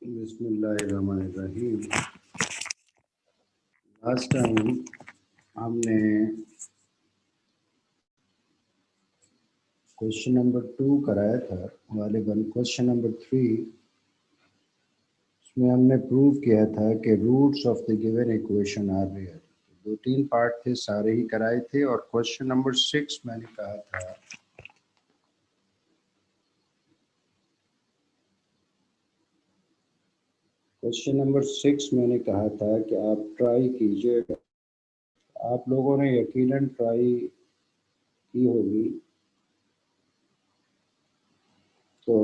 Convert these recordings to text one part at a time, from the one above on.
बिस्मिल्लाहिर्रहमानिर्रहीम। Last time हमने question number 2 कराया था, गालिबन क्वेश्चन नंबर 3। उसमें हमने प्रूव किया था कि roots of the given equation are real. 2-3 part थे, सारे ही कराए थे। और क्वेश्चन नंबर 6 मैंने कहा था कि आप ट्राई कीजिएगा। आप लोगों ने यकीनन ट्राई की होगी, तो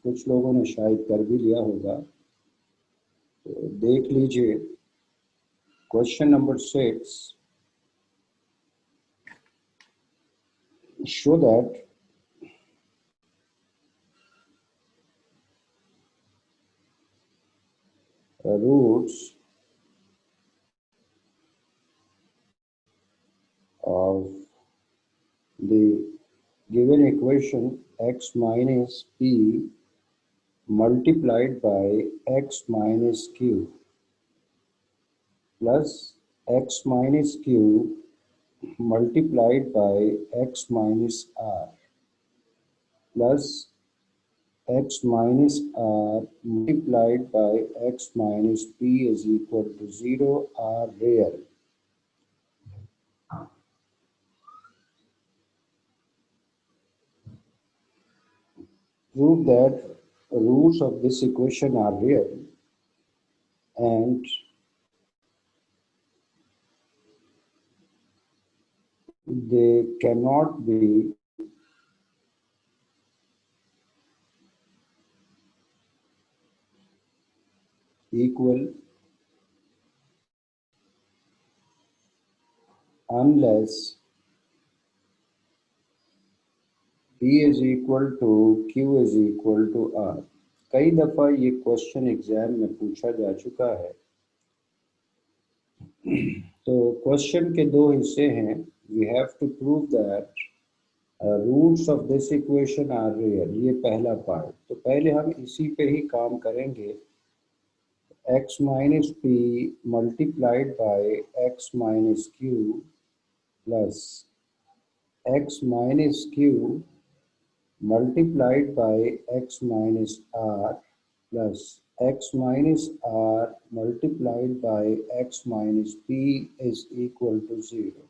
कुछ लोगों ने शायद कर भी लिया होगा। तो देख लीजिए question number 6। show that roots of the given equation x minus p multiplied by x minus q plus x minus q multiplied by x minus r plus x minus r multiplied by x minus p is equal to 0 are real. Prove that roots of this equation are real and they cannot be equal unless P is equal to Q is equal to R. कई दफ़ा ये question exam में पूछा जा चुका है। तो question के दो हिस्से हैं। We have to prove that roots of this equation are real, ये पहला पार्ट। तो पहले हम इसी पे ही काम करेंगे। x minus p multiplied by x minus q plus x minus q multiplied by x minus r plus x minus r multiplied by x minus p is equal to 0।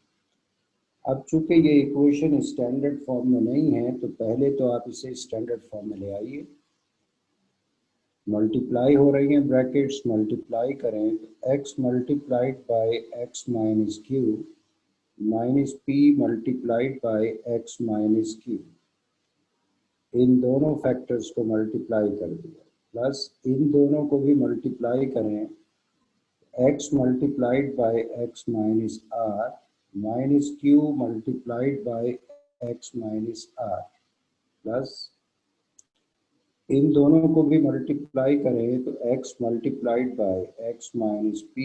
अब चूंकि ये इक्वेशन स्टैंडर्ड फॉर्म में नहीं है, तो पहले तो आप इसे स्टैंडर्ड फॉर्म में ले आइए। मल्टीप्लाई हो रही हैं, ब्रैकेट्स मल्टीप्लाई करें तो x multiplied by x minus q minus p multiplied by x minus q, इन दोनों फैक्टर्स को मल्टीप्लाई कर दिया, प्लस इन दोनों को भी मल्टीप्लाई करें x multiplied by x minus r minus q multiplied by x minus r, plus इन दोनों को भी मल्टीप्लाई करें तो x multiplied by x minus p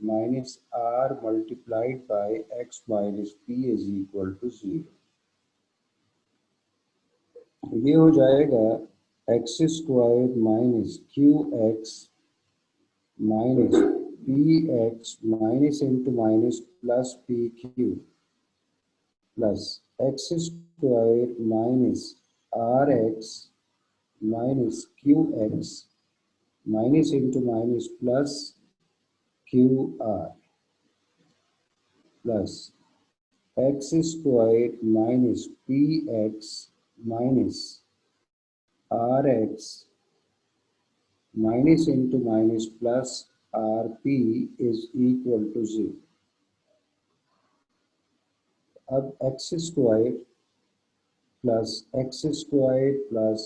minus r multiplied by x minus p is equal to 0। ये हो जाएगा x square minus q x minus p x minus into minus plus p q plus x square minus r x minus q x minus into minus plus q r plus x square minus p x minus r x minus into minus plus r p is equal to 0। अब x square plus x square plus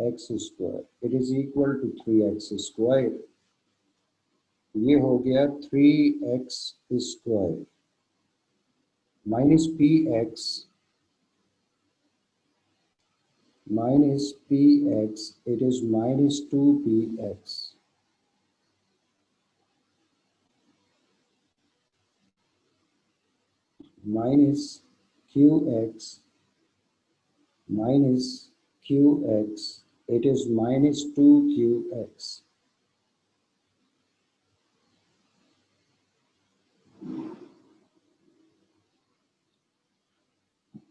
x square it is equal to 3x square. ये हो गया 3x square minus p x minus px, it is minus 2px minus qx minus qx, it is minus 2qx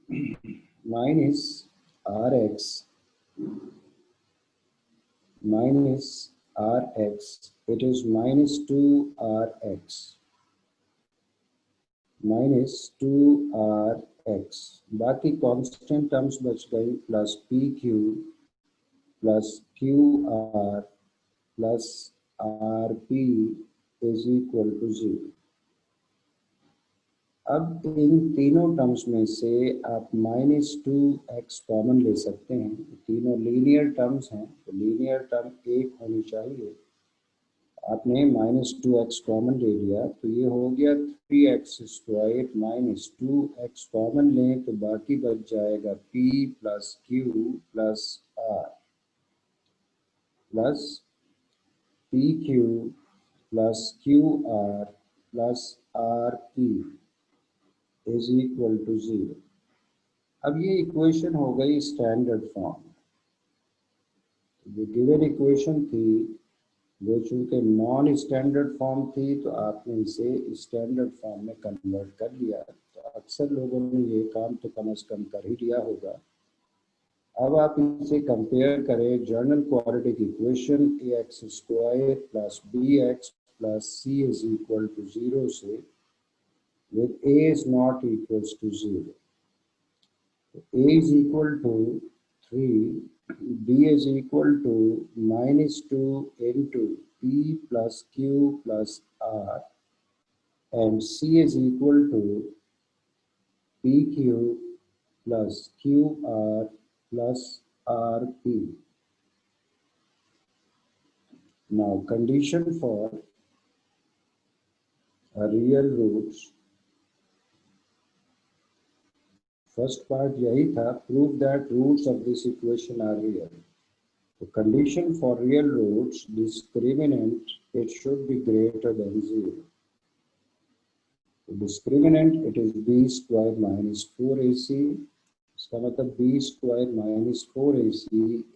minus Rx minus Rx, it is minus 2Rx minus 2Rx, बाकी constant terms बच गई plus p q plus q r plus r p is equal to 0। अब इन तीनों terms में से आप -2x common ले सकते हैं। तीनों लीनियर टर्म्स हैं तो लीनियर टर्म एक होनी चाहिए। आपने -2x कॉमन ले लिया तो ये हो गया 3x² -2x कॉमन लें तो बाकी बच जाएगा p plus q plus r plus p q plus q r plus r p is equal to 0। अब ये इक्वेशन हो गई स्टैंडर्ड फॉर्म। जो गिवन इक्वेशन थी वो चूंकि नॉन स्टैंडर्ड फॉर्म थी तो आपने इसे स्टैंडर्ड फॉर्म में कन्वर्ट कर लिया। तो अक्सर लोगों ने ये काम तो कम से कम कर ही लिया होगा। अब आप इसे कंपेयर करें general quadratic equation ax² plus bx plus c is equal to 0 से with a is not equals to 0. A is equal to 3, b is equal to -2 into p plus q plus r, and c is equal to pq plus qr plus rp. Now condition for real roots, first part यही था, prove that roots of this equation are real. तो condition for real roots, discriminant it should be greater than 0। Discriminant it is b² minus 4ac, इसका मतलब b² minus 4ac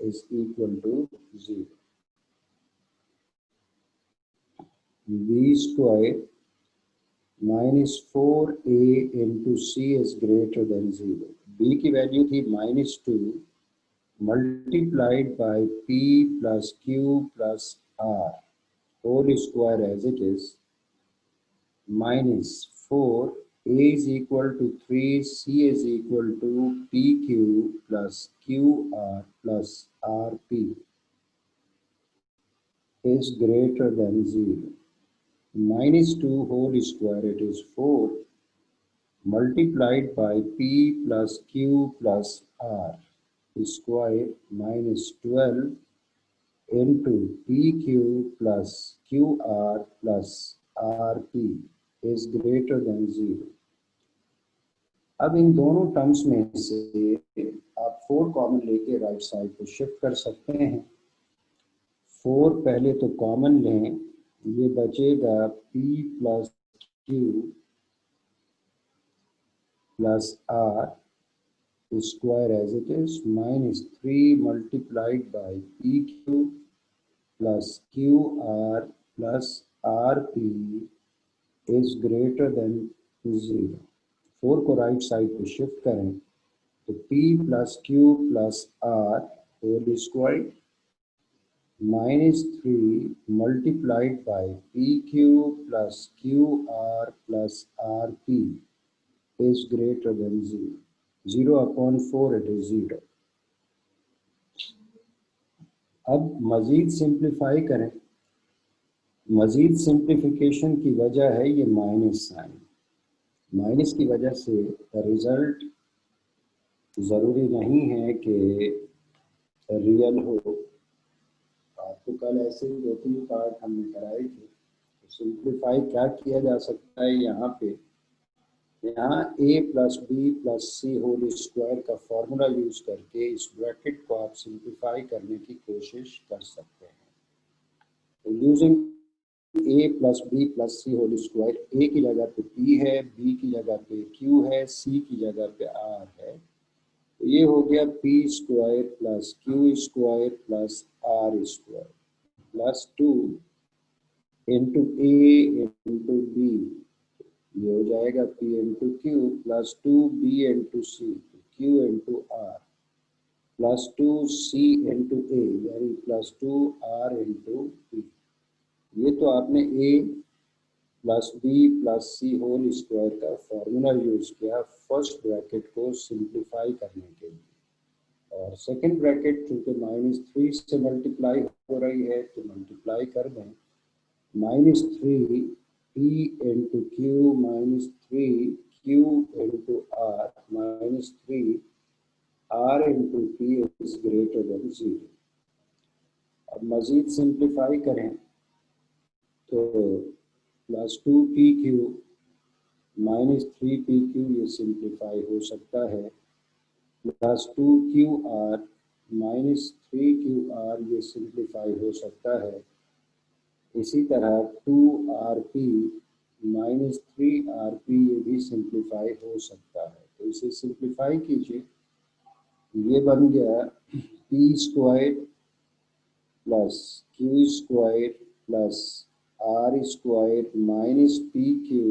is equal to 0। b² -4a into c is greater than 0। b की value थी -2 multiplied by p plus q plus r whole square as it is -4, a is equal to 3, c is equal to pq plus qr plus rp is greater than 0। -2 whole square, it is 4 multiplied by p plus q plus r square -12 into pq plus qr plus rp is greater than 0। अब इन दोनों terms में से आप 4 common लेके right side पे shift कर सकते हैं। 4 पहले तो कॉमन लें, ये बचेगा p plus q plus r square as it is -3 multiplied by pq plus qr plus rp is greater than 0। 4 को राइट साइड पे शिफ्ट करें तो p plus q plus r whole square -3 multiplied by pq plus qr plus rp is greater than 0। 0/4 it is 0। अब मजीद simplify करें। मजीद simplification की वजह है ये माइनस साइन। माइनस की वजह से रिजल्ट ज़रूरी नहीं है कि रियल हो। आपको कल ऐसे ही 2-3 पार्ट हमने कराए थे। तो सिंप्लीफाई क्या किया जा सकता है यहाँ पे, यहाँ a plus b plus c whole square का फॉर्मूला यूज करके इस ब्रैकेट को आप सिंप्लीफाई करने की कोशिश कर सकते हैं। तो using a plus b plus c whole square, a की जगह पे p है, b की जगह पे q है, c की जगह पे r है। तो ये हो गया p² plus q² plus r² plus 2 into a into b, ये हो जाएगा p into q plus 2b into c q into r plus 2c into a यानी प्लस 2r इंटू पी। ये तो आपने a plus b plus c whole square का formula use किया first bracket को सिंप्लीफाई करने के लिए, और सेकंड ब्रैकेट चूंकि -3 से मल्टीप्लाई हो रही है तो मल्टीप्लाई कर दें। -3 p into q -3 q into r -3 r into p is greater than 0। अब मजीद सिंप्लीफाई करें तो प्लस 2pq -3pq ये सिंप्लीफाई हो सकता है, प्लस 2qr -3qr ये सिंप्लीफाई हो सकता है। इसी तरह 2rp -3rp ये भी सिंप्लीफाई हो सकता है। तो इसे सिंप्लीफाई कीजिए, ये बन गया p square plus q square plus r square minus p q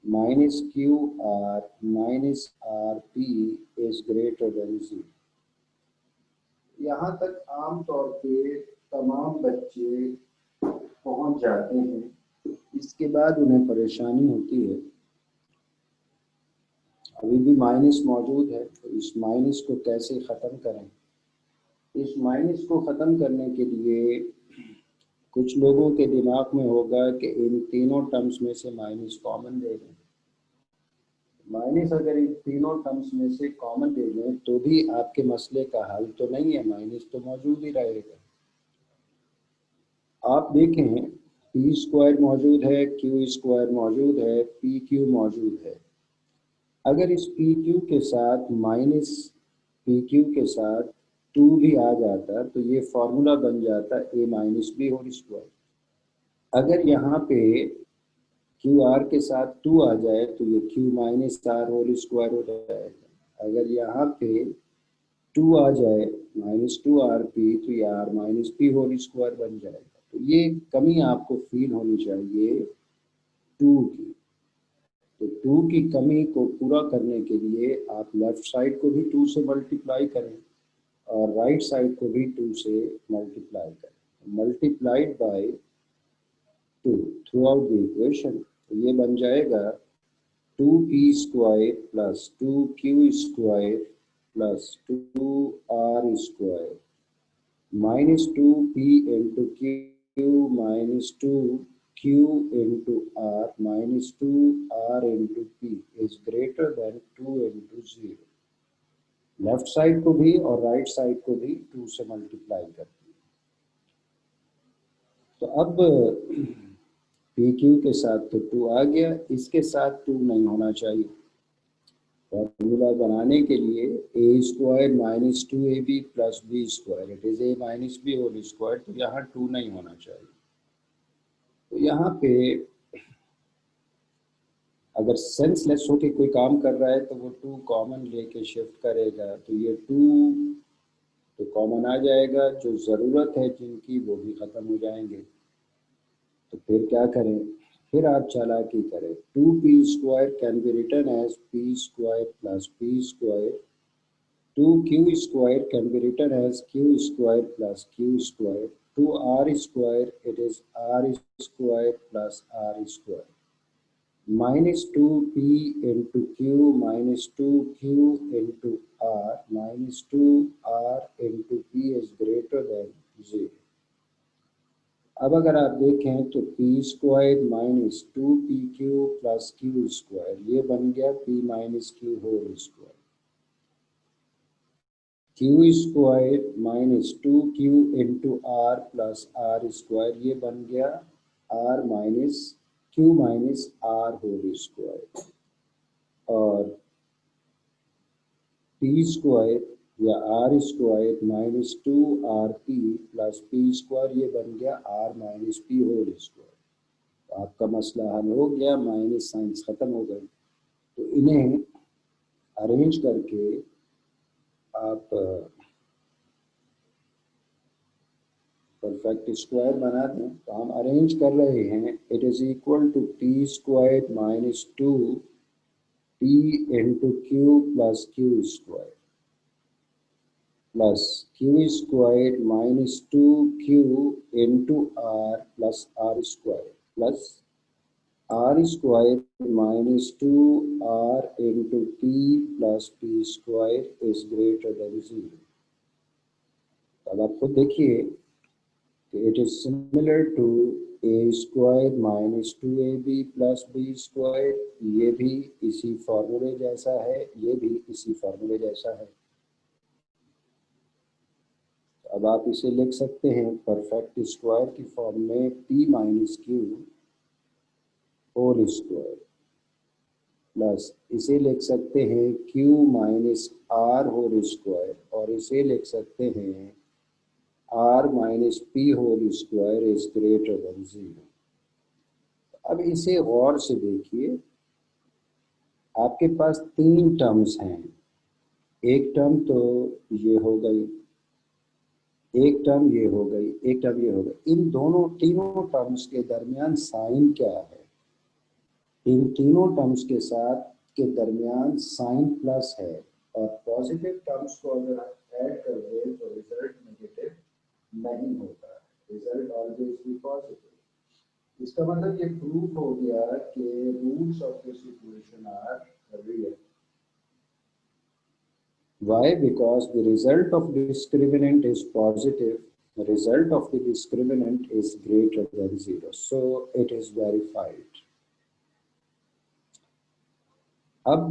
minus q r minus r p is greater than 0। यहाँ तक आमतौर पे तमाम बच्चे पहुंच जाते हैं, इसके बाद उन्हें परेशानी होती है। अभी भी माइनस मौजूद है, तो इस माइनस को कैसे ख़त्म करें। इस माइनस को ख़त्म करने के लिए कुछ लोगों के दिमाग में होगा कि इन तीनों टर्म्स में से माइनस कॉमन ले लें। माइनस अगर इन तीनों टर्म्स में से कॉमन ले लें तो भी आपके मसले का हल तो नहीं है, माइनस तो मौजूद ही रहेगा। आप देखें पी स्क्वायर मौजूद है, क्यू स्क्वायर मौजूद है, पी क्यू मौजूद है। अगर इस पी क्यू के साथ माइनस पी क्यू के साथ 2 भी आ जाता तो ये फॉर्मूला बन जाता a minus b whole square. अगर यहाँ पे क्यू आर के साथ 2 आ जाए तो ये q minus r whole square हो जाएगा। अगर यहाँ पे 2 आ जाए -2rp तो ये r minus p whole square बन जाएगा। तो ये कमी आपको फील होनी चाहिए 2 की। तो 2 की कमी को पूरा करने के लिए आप लेफ्ट साइड को भी 2 से मल्टीप्लाई करें और राइट साइड को भी 2 से मल्टीप्लाई करें। Multiplied by 2 through out the equation, तो ये बन जाएगा 2p square plus 2q square plus 2r square minus 2p into Q minus 2q into r minus 2r into p is greater then 2 into 0। Left side को भी और right side को भी 2 से मल्टीप्लाई करती है। तो अब पी क्यू के साथ तो 2 आ गया, इसके साथ 2 नहीं होना चाहिए। फॉर्मूला बनाने के लिए a square minus 2ab plus b square it is a minus b whole square, तो यहाँ 2 नहीं होना चाहिए। तो यहाँ पे अगर सेंसलेस होके कोई काम कर रहा है तो वो 2 कॉमन लेके शिफ्ट करेगा, तो ये 2 तो कॉमन आ जाएगा, जो ज़रूरत है जिनकी वो भी ख़त्म हो जाएंगे। तो फिर क्या करें, फिर आप चालाकी करें। 2p square can be written as p square plus p square. 2q square can be written as q square plus q square. 2r square it is r square plus r square. Minus 2p into q minus 2q into r minus 2r into p is greater than 0. अब अगर आप देखें तो p square minus 2pq plus q square ये बन गया p minus q whole square. q square minus 2q into r plus r square ये बन गया r minus q minus r whole square. और p स्क्वायर या r square minus 2rp plus p square ये बन गया r minus p whole square. तो आपका मसला हल हो गया, माइनस साइंस ख़त्म हो गई। तो इन्हें अरेंज करके आप परफेक्ट स्क्वायर बना दें। तो हम अरेंज कर रहे हैं, it is equal to p square minus 2 p into q plus q square plus q square minus 2q into r plus r square plus r square minus 2r into p plus p square is greater than 0। अब आप खुद देखिए कि it is similar to a square minus 2ab plus b square, ये भी इसी फॉर्मूले जैसा है, ये भी इसी फॉर्मूले जैसा है। अब आप इसे लिख सकते हैं परफेक्ट स्क्वायर की फॉर्म में p minus q whole square plus इसे लिख सकते हैं q minus r whole square और इसे लिख सकते हैं r minus p whole square is greater than 0। अब इसे गौर से देखिए, आपके पास तीन टर्म्स हैं। एक टर्म तो ये हो गई, एक टर्म ये हो गई, एक टर्म ये हो गई। इन दोनों तीनों टर्म्स के दरमियान साइन क्या है? इन तीनों टर्म्स के साथ के दरमियान साइन प्लस है और पॉजिटिव टर्म्स को अगर आप ऐड कर दें तो रिजल्ट नेगेटिव नहीं होता, रिजल्ट ऑलवेज बी पॉजिटिव। इसका मतलब ये प्रूफ हो गया कि roots of this equation are real. Why? Because the result of discriminant is positive, the result of the discriminant is greater than 0, so it is verified। अब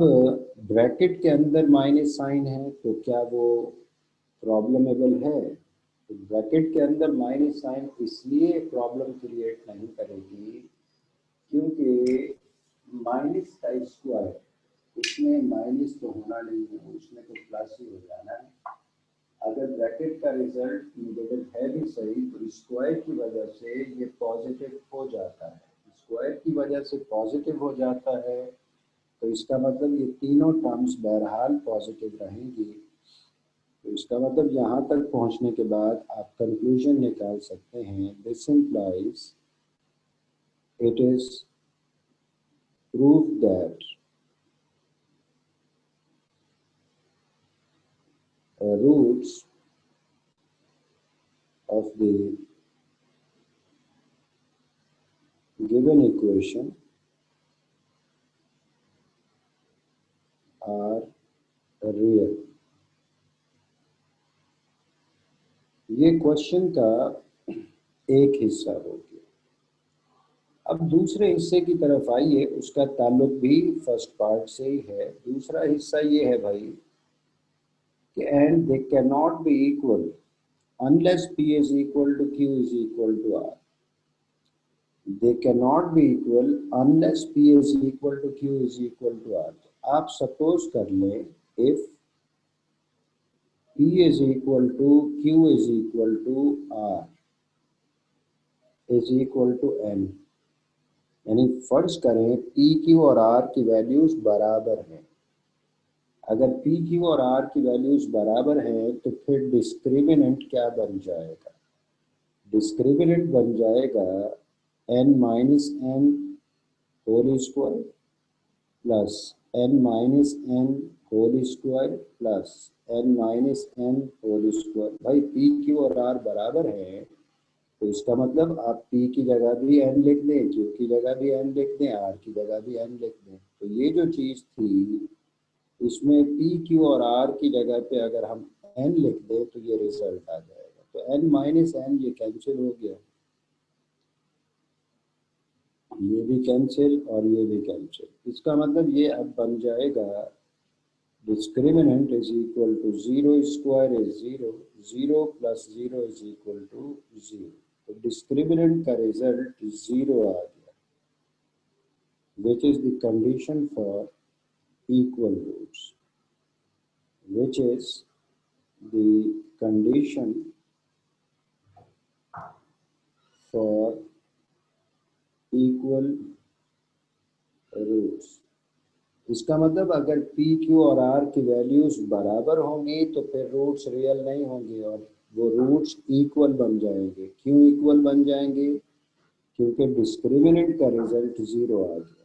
bracket के अंदर minus sign है तो क्या वो प्रॉब्लमेबल है? तो ब्रैकेट के अंदर माइनस साइन इसलिए प्रॉब्लम क्रिएट नहीं करेगी क्योंकि माइनस का स्क्वायर, उसमें माइनस तो होना नहीं है, उसमें तो प्लस ही हो जाना है। अगर ब्रैकेट का रिजल्ट नेगेटिव है भी सही तो स्क्वायर की वजह से ये पॉजिटिव हो जाता है, स्क्वायर की वजह से पॉजिटिव हो जाता है, तो इसका मतलब ये तीनों टर्म्स बहरहाल पॉजिटिव रहेंगी। तो इसका मतलब यहाँ तक पहुँचने के बाद आप कंक्लूजन निकाल सकते हैं, this implies it is proof that roots of the given equation are real। ये क्वेश्चन का एक हिस्सा हो गया। अब दूसरे हिस्से की तरफ आइए, उसका ताल्लुक भी फर्स्ट पार्ट से ही है। दूसरा हिस्सा ये है भाई कि and they can not be equal unless p is equal to q is equal to r। They cannot be equal unless p is equal to q is equal to r। आप suppose कर लें if p is equal to q is equal to r is equal to n, यानी फर्ज करें p q और r की values बराबर हैं। अगर p q और r की वैल्यूज बराबर हैं तो फिर डिस्क्रिमिनेंट क्या बन जाएगा? डिस्क्रिमिनेंट बन जाएगा n minus n whole square plus n minus n whole square plus n minus n whole square. भाई p q और r बराबर हैं तो इसका मतलब आप p की जगह भी n लिख दें, q की जगह भी n लिख दें, r की जगह भी n लिख दें। तो ये जो चीज़ थी इसमें p q और r की जगह पे अगर हम n लिख दें तो ये रिजल्ट आ जाएगा। तो n माइनस n ये कैंसिल हो गया, ये भी कैंसिल और ये भी कैंसिल। इसका मतलब ये अब बन जाएगा discriminant is equal to 0 square is 0, 0 plus 0 is equal to 0। तो डिस्क्रिमिनेंट का रिजल्ट 0 आ गया, which is the condition for equal roots, which is the condition for equal roots। इसका मतलब अगर p q और r की वैल्यूज बराबर होंगी तो फिर रूट्स रियल नहीं होंगे और वो रूट्स इक्वल बन जाएंगे। क्यों इक्वल बन जाएंगे? क्योंकि डिस्क्रिमिनेंट का रिजल्ट 0 आ गया।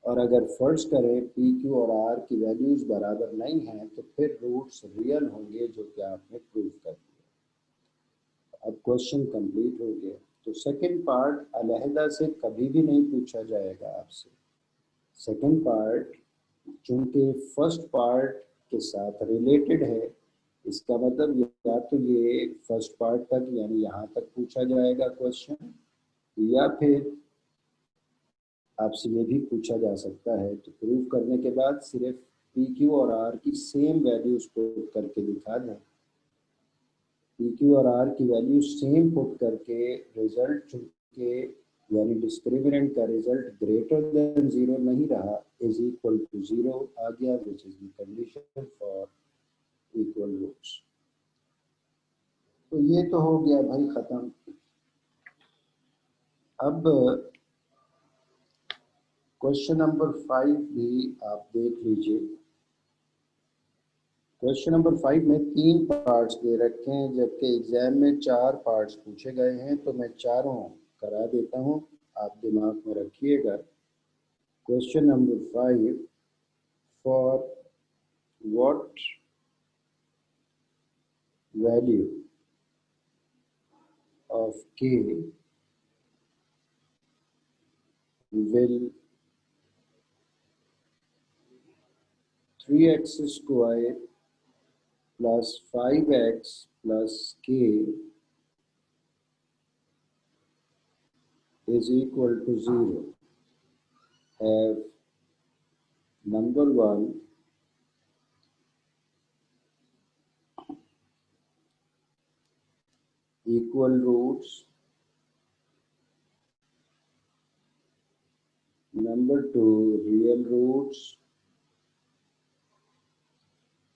और अगर फर्ज करें पी क्यू और आर की वैल्यूज बराबर नहीं हैं तो फिर रूट्स रियल होंगे, जो कि आपने प्रूव कर दिया। अब क्वेश्चन कंप्लीट हो गया। तो सेकंड पार्ट अलहदा से कभी भी नहीं पूछा जाएगा आपसे। सेकंड पार्ट चूंकि फर्स्ट पार्ट के साथ रिलेटेड है, इसका मतलब या तो ये फर्स्ट पार्ट तक यानी यहाँ तक पूछा जाएगा क्वेश्चन, या फिर आपसे ये भी पूछा जा सकता है। तो प्रूव करने के बाद सिर्फ पी क्यू और आर की सेम वैल्यूज पुट करके दिखा दें। पी क्यू और आर की वैल्यू सेम पुट करके रिजल्ट चूंकि यानी डिस्क्रिमिनेंट का रिजल्ट ग्रेटर देन जीरो नहीं रहा, इज इक्वल टू जीरो आ गया, which is the condition for equal roots. तो ये तो हो गया भाई खत्म। अब क्वेश्चन नंबर 5 भी आप देख लीजिए। क्वेश्चन नंबर 5 में 3 पार्ट्स दे रखे हैं, जबकि एग्जाम में 4 पार्ट्स पूछे गए हैं, तो मैं चारों करा देता हूं, आप दिमाग में रखिएगा। Question number 5, for what value of k will 3x square plus 5x plus k is equal to 0, have number 1 equal roots, number 2 real roots,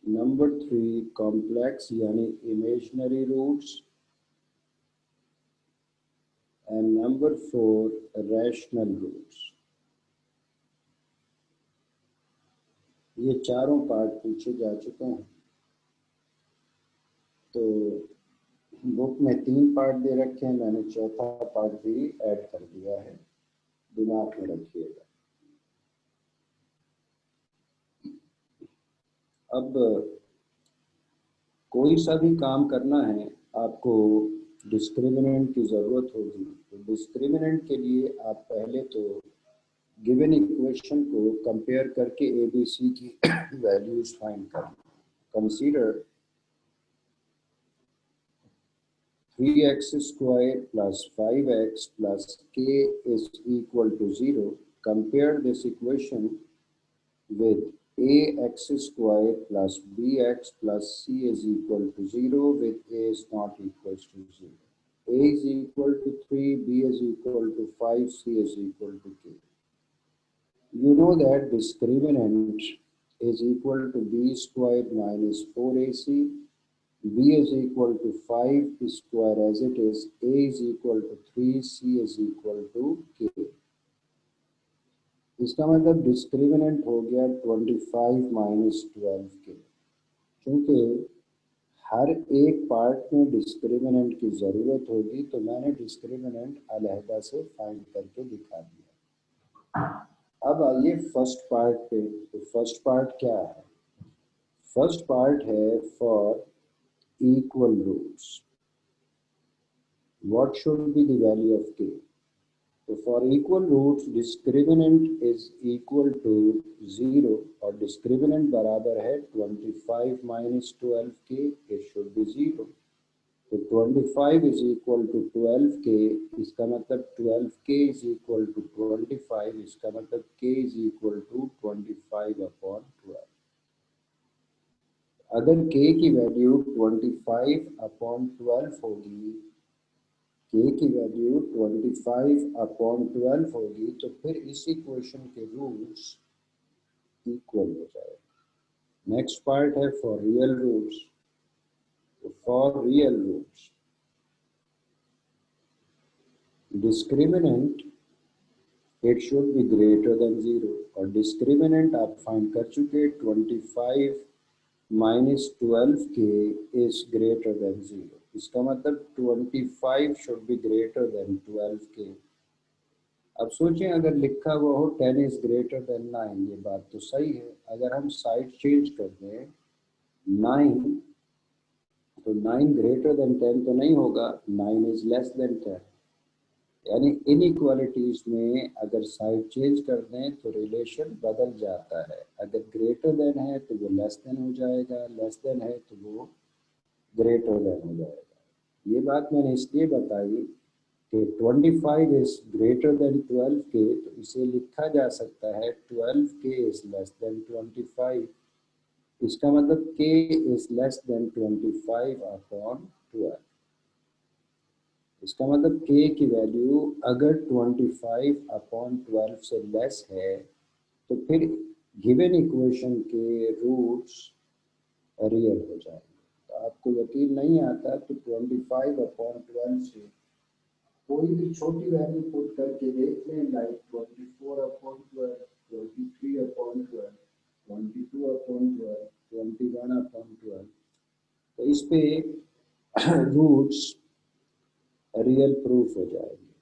number 3 complex यानी imaginary roots, and number 4 rational roots। ये चारों part पूछे जा चुके हैं। तो book में 3 part दे रखे हैं, मैंने चौथा पार्ट भी ऐड कर दिया है, दिमाग में रखिएगा। अब कोई सा भी काम करना है आपको डिस्क्रिमिनेंट की ज़रूरत होगी। तो डिस्क्रिमिनेंट के लिए आप पहले तो गिवन इक्वेशन को कंपेयर करके ए बी सी की वैल्यूज फाइंड करें। Consider 3x square plus 5x plus k is equal to 0. Compare this equation with ax square plus bx plus c is equal to 0 with a is not equal to 0. A is equal to 3, b is equal to 5, c is equal to k. You know that discriminant is equal to b square minus 4ac, b is equal to 5 square as it is, a is equal to 3, c is equal to k. इसका मतलब discriminant हो गया 25 minus 12 के। क्योंकि हर एक part में discriminant की ज़रूरत होगी, तो मैंने डिस्क्रिमिनेंट अलहदा से फाइंड करके दिखा दिया। अब आइए फर्स्ट पार्ट पे। तो फर्स्ट पार्ट क्या है? फर्स्ट पार्ट है for equal roots, what should be the value of k। तो for equal roots discriminant is equal to 0 और डिस्क्रिमिनेंट बराबर है 25 minus 12 k, it should B 0। तो 25 इज इक्वल टू 12 के, इसका मतलब 12 के इज इक्वल टू 25, इसका मतलब के इज इक्वल टू 25 अपॉन 12। अगर के की वैल्यू 25 अपॉन 12 होगी, के की वैल्यू 25 अपॉन 12 होगी, तो फिर इस इक्वेशन के रूट्स इक्वल हो जाएगा। नेक्स्ट पार्ट है फॉर रियल रूट्स। तो for real roots discriminant it should be greater than 0 और डिस्क्रिमिनेंट आप फाइंड कर चुके 25 माइनस 12 के इज ग्रेटर देन 0। इसका मतलब 25 शुड बी ग्रेटर देन 12 के। अब सोचें अगर लिखा हुआ हो 10 इज ग्रेटर देन 9, ये बात तो सही है। अगर हम साइड चेंज कर दें 9, तो 9 ग्रेटर देन 10 तो नहीं होगा, 9 इज लेस देन 10। यानी इनइक्वालिटीज में अगर साइड चेंज कर दें तो रिलेशन बदल जाता है। अगर ग्रेटर देन है तो वो लेस देन हो जाएगा, लेस देन है तो वो ग्रेटर देन हो जाएगा। ये बात मैंने इसलिए बताई कि 25 इज ग्रेटर देन 12 के, तो इसे लिखा जा सकता है 12 के इज लेस देन 25। इसका मतलब k is less than 25 upon 12। इसका मतलब k की वैल्यू अगर 25 अपॉन 12 से लेस है तो फिर गिवन इक्वेशन के रूट्स रियल हो जाएंगे। तो आपको यकीन नहीं आता तो 25 अपॉन 12 से कोई भी छोटी वैल्यू पुट करके देख लें, like 24 upon 12, 23 upon 12, 22 upon 12, 21 upon 12, तो इस पे रूट्स रियल प्रूफ हो जाएंगे।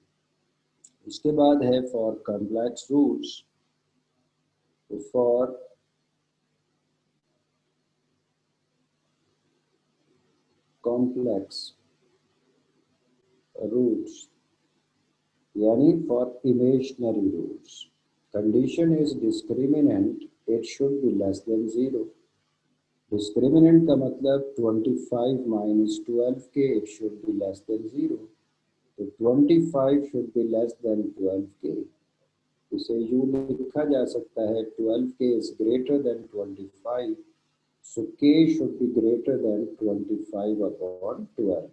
इसके बाद है फॉर कॉम्प्लेक्स रूट्स, तो फॉर कॉम्प्लेक्स रूट्स यानी for imaginary roots, condition is discriminant it should be less than 0। Discriminant का मतलब 25 minus 12 k, it should be less than 0। तो 25 शुड बी लेस देन 12 के। इसे यूं लिखा जा सकता है 12 के इज ग्रेटर देन 25, सो के should be greater then 25 upon 12।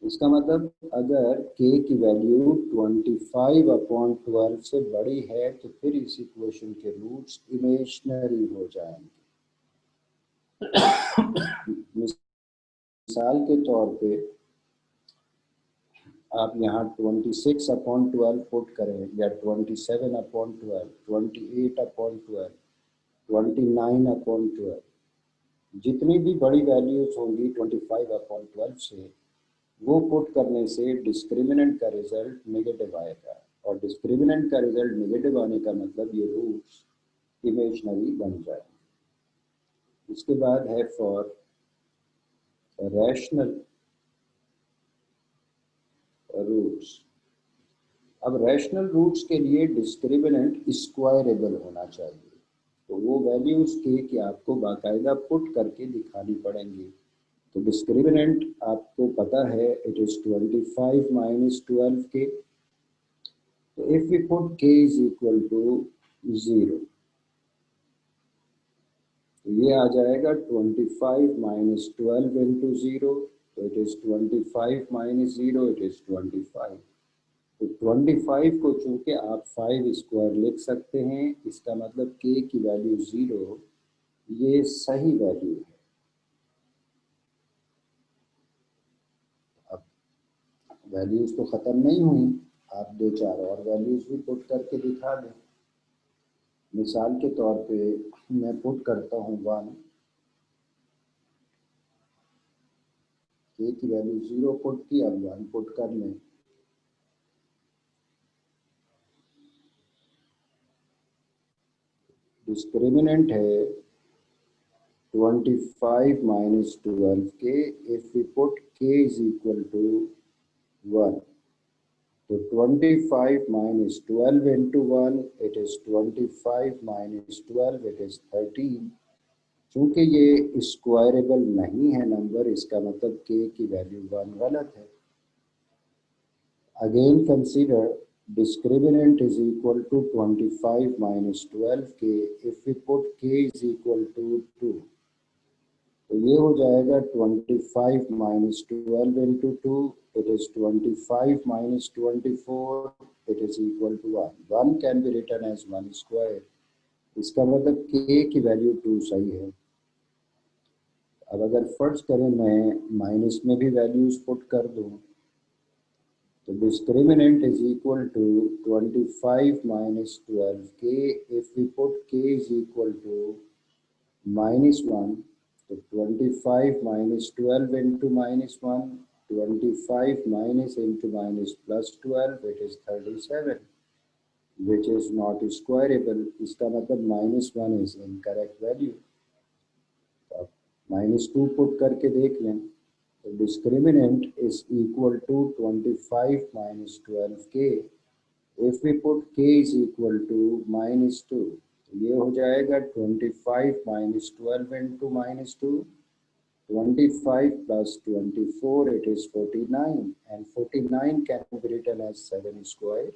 इसका मतलब अगर k की वैल्यू 25 अपॉन 12 से बड़ी है तो फिर इस इक्वेशन के रूट्स इमेजिनरी हो जाएंगे। मिसाल के तौर पे आप यहाँ 26 अपॉन 12 पुट करें, या 27 अपॉन 12, 28 अपॉन 12, 29 अपॉन 12, जितनी भी बड़ी वैल्यूज होंगी 25 अपॉन 12 से, वो पुट करने से डिस्क्रिमिनेंट का रिजल्ट नेगेटिव आएगा। और डिस्क्रिमिनेंट का रिजल्ट नेगेटिव आने का मतलब ये रूट्स इमेजिनरी बन जाएंगे। इसके बाद है फॉर रैशनल रूट्स। अब रैशनल रूट्स के लिए डिस्क्रिमिनेंट स्क्वायरेबल होना चाहिए, तो वो वैल्यूज के आपको बाकायदा पुट करके दिखानी पड़ेंगी। तो डिस्क्रिमिनेंट आपको पता है, इट इज 25 माइनस 12 के। तो if we put k is equal to 0, तो ये आ जाएगा 25 माइनस 12 इंटू 0, तो it is 25 minus 0, it is 25। तो 25 को चूंकि आप 5 स्क्वायर लिख सकते हैं, इसका मतलब k की वैल्यू 0, ये सही वैल्यू है। अब वैल्यूज तो ख़त्म नहीं हुई, आप 2-4 और वैल्यूज भी पुट करके दिखा दें। मिसाल के तौर पे मैं पुट करता हूँ 1, k की वैल्यू 0 पुट की, अब 1 पुट कर लें। डिस्क्रिमिनेंट है 25 minus 12 k, if we put k is equal to 1, तो 25 minus 12 into 1, it is 25 minus 12, it is 13। चूंकि ये स्क्वायरेबल नहीं है नंबर, इसका मतलब k की वैल्यू 1 गलत है। Again consider discriminant is equal to 25 minus 12k, if we put k is equal to 2, तो ये हो जाएगा 25 minus 12 into 2, it is 25 minus 24, it is equal to 1. 1 can be written as 1 square. इसका मतलब k की value 2 सही है। अब अगर फर्ज करें मैं माइनस में भी वैल्यूज पुट कर दूं, तो discriminant is equal to 25 minus 12k, if we put k is equal to minus 1, तो 25 minus 12 into minus 1, 25 minus into minus plus 12, it is 37, which is not squareable. इसका मतलब -1 is incorrect value. अब -2 put करके देख लें तो discriminant is equal to 25 minus 12k. If we put k is equal to -2, तो ये हो जाएगा 25 minus 12 into -2, 25 plus 24, it is 49, and 49 can be written as 7 square.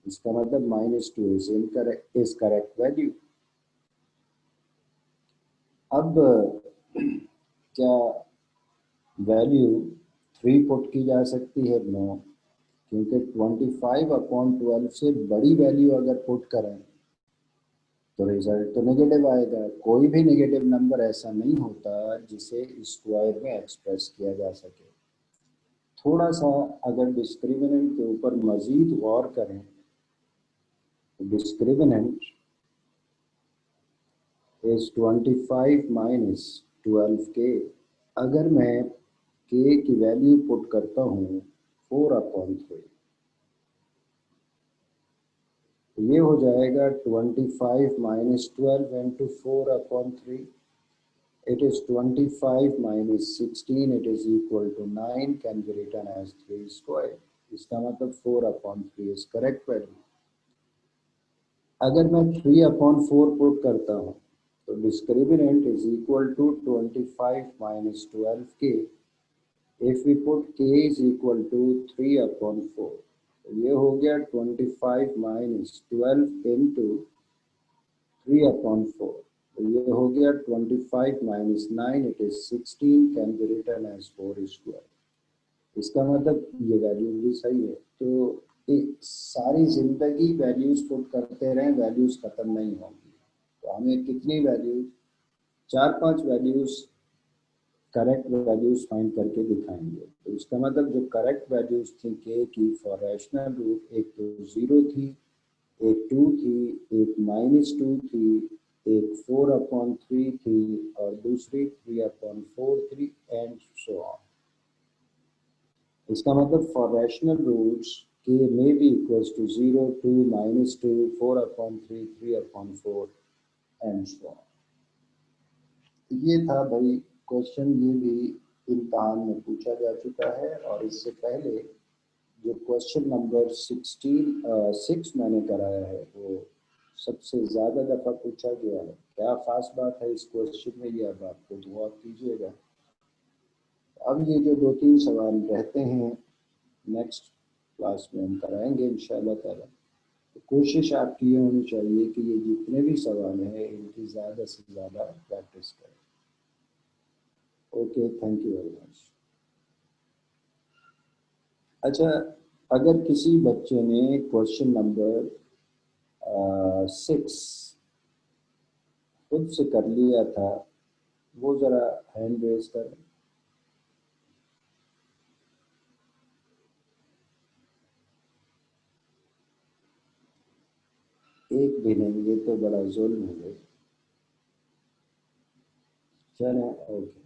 इसका मतलब -2 is incorrect, is correct value. अब क्या वैल्यू 3 पुट की जा सकती है? नो, क्योंकि 25/12 से बड़ी वैल्यू अगर पुट करें तो रिजल्ट तो नेगेटिव आएगा। कोई भी नेगेटिव नंबर ऐसा नहीं होता जिसे स्क्वायर में एक्सप्रेस किया जा सके। थोड़ा सा अगर डिस्क्रिमिनेंट के ऊपर मजीद गौर करें तो डिस्क्रिमिनेंट इज 25 माइनस 12k। अगर मैं k की वैल्यू पुट करता हूँ 4/3, तो ये हो जाएगा 25 minus 12 into 4/3, it is 25 minus 16, it is equal to 9, can be written as 3 square. इसका मतलब 4/3 is correct value. अगर मैं 3/4 पुट करता हूँ तो discriminant is equal to 25 minus 12k. If we put k is equal to 3/4, तो ये हो गया 25 minus 12 into 3/4. तो ये हो गया 25 minus 9, it is 16, can be written as 4 square. इसका मतलब ये वैल्यू भी सही है। तो सारी जिंदगी वैल्यूज पुट करते रहें, वैल्यूज खत्म नहीं होंगी। तो हमें कितनी values, 4-5 values correct values find करके दिखाएंगे। तो इसका मतलब जो करेक्ट वैल्यूज थी के की फॉर रैशनल रूट, एक तो 0 थी, एक 2 थी, एक -2 थी, एक 4/3 थी और दूसरी 3/4 थी, एंड सो ऑन। इसका मतलब for rational roots k may be equals to 0, 2, -2, 4/3, 3/4 and so on. ये था भाई क्वेश्चन, ये भी इम्तहान में पूछा जा चुका है। और इससे पहले जो क्वेश्चन नंबर 6 मैंने कराया है वो सबसे ज़्यादा दफ़ा पूछा गया है। क्या ख़ास बात है इस क्वेश्चन में, ये अब आपको दुआ कीजिएगा। अब ये जो 2-3 सवाल रहते हैं नेक्स्ट क्लास में हम कराएंगे इंशाल्लाह ताला। तो कोशिश आपकी ये होनी चाहिए कि ये जितने भी सवाल हैं इनकी ज़्यादा से ज़्यादा प्रैक्टिस करें। Okay, thank you very much. अच्छा, अगर किसी बच्चे ने क्वेश्चन नंबर 6 खुद से कर लिया था, वो ज़रा हैंड रेज करें। एक भी नहीं, ये तो बड़ा जुल्म है। चलें, ओके।